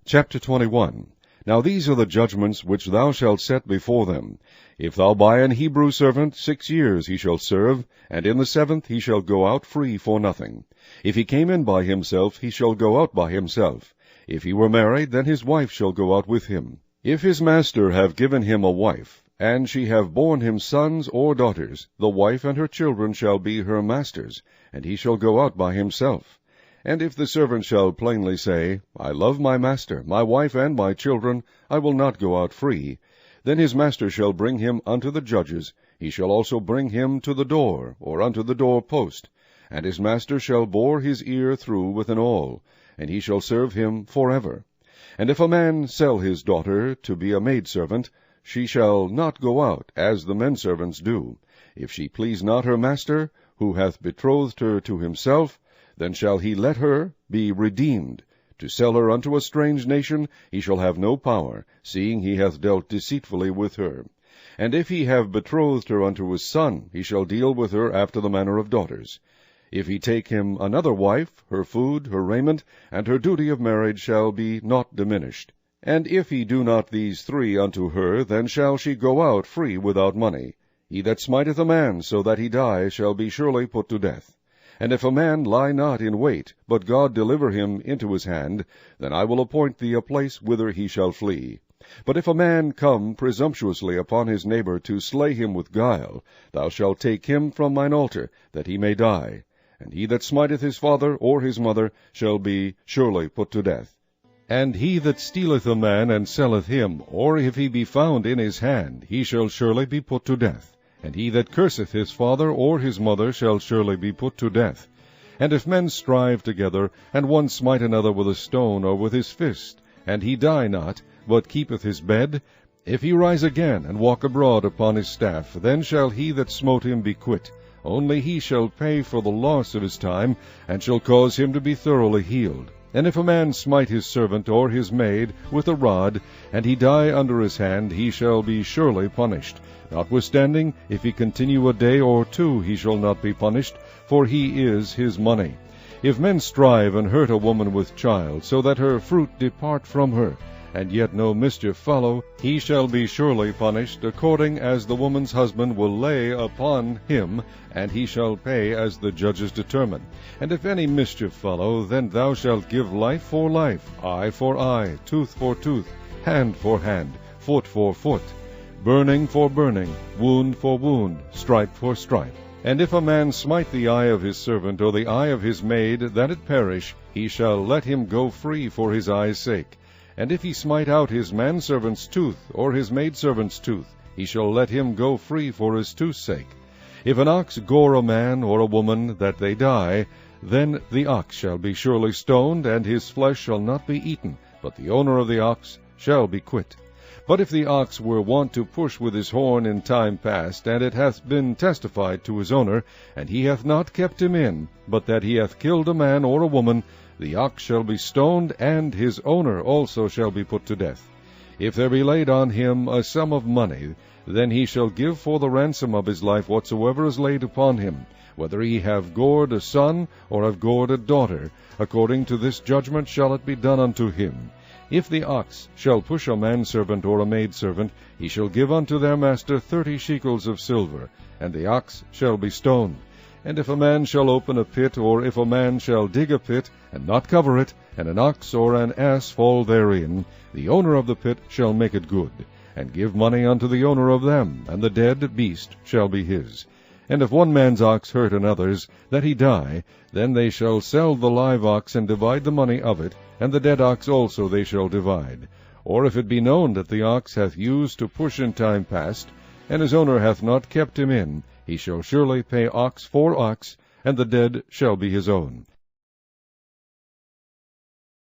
Chapter 21. Now these are the judgments which thou shalt set before them. If thou buy an Hebrew servant, 6 years he shall serve, and in the 7th he shall go out free for nothing. If he came in by himself, he shall go out by himself. If he were married, then his wife shall go out with him. If his master have given him a wife, and she have borne him sons or daughters, the wife and her children shall be her master's, and he shall go out by himself. And if the servant shall plainly say, I love my master, my wife, and my children, I will not go out free, then his master shall bring him unto the judges. He shall also bring him to the door, or unto the door post, and his master shall bore his ear through with an awl, and he shall serve him forever. And if a man sell his daughter to be a maidservant, she shall not go out, as the menservants do. If she please not her master, who hath betrothed her to himself, then shall he let her be redeemed. To sell her unto a strange nation he shall have no power, seeing he hath dealt deceitfully with her. And if he have betrothed her unto his son, he shall deal with her after the manner of daughters. If he take him another wife, her food, her raiment, and her duty of marriage shall be not diminished. And if he do not these 3 unto her, then shall she go out free without money. He that smiteth a man so that he die shall be surely put to death. And if a man lie not in wait, but God deliver him into his hand, then I will appoint thee a place whither he shall flee. But if a man come presumptuously upon his neighbor to slay him with guile, thou shalt take him from mine altar, that he may die. And he that smiteth his father or his mother shall be surely put to death. And he that stealeth a man and selleth him, or if he be found in his hand, he shall surely be put to death. And he that curseth his father or his mother shall surely be put to death. And if men strive together, and one smite another with a stone or with his fist, and he die not, but keepeth his bed, if he rise again and walk abroad upon his staff, then shall he that smote him be quit. Only he shall pay for the loss of his time, and shall cause him to be thoroughly healed. And if a man smite his servant or his maid with a rod, and he die under his hand, he shall be surely punished. Notwithstanding, if he continue a day or 2, he shall not be punished, for he is his money. If men strive and hurt a woman with child, so that her fruit depart from her, and yet no mischief follow, he shall be surely punished, according as the woman's husband will lay upon him, and he shall pay as the judges determine. And if any mischief follow, then thou shalt give life for life, eye for eye, tooth for tooth, hand for hand, foot for foot, burning for burning, wound for wound, stripe for stripe. And if a man smite the eye of his servant or the eye of his maid, that it perish, he shall let him go free for his eye's sake. And if he smite out his manservant's tooth or his maidservant's tooth, he shall let him go free for his tooth's sake. If an ox gore a man or a woman, that they die, then the ox shall be surely stoned, and his flesh shall not be eaten, but the owner of the ox shall be quit. But if the ox were wont to push with his horn in time past, and it hath been testified to his owner, and he hath not kept him in, but that he hath killed a man or a woman, the ox shall be stoned, and his owner also shall be put to death. If there be laid on him a sum of money, then he shall give for the ransom of his life whatsoever is laid upon him, whether he have gored a son or have gored a daughter. According to this judgment shall it be done unto him. If the ox shall push a manservant or a maidservant, he shall give unto their master 30 shekels of silver, and the ox shall be stoned. And if a man shall open a pit, or if a man shall dig a pit, and not cover it, and an ox or an ass fall therein, the owner of the pit shall make it good, and give money unto the owner of them, and the dead beast shall be his. And if one man's ox hurt another's, that he die, then they shall sell the live ox, and divide the money of it, and the dead ox also they shall divide. Or if it be known that the ox hath used to push in time past, and his owner hath not kept him in, he shall surely pay ox for ox, and the dead shall be his own.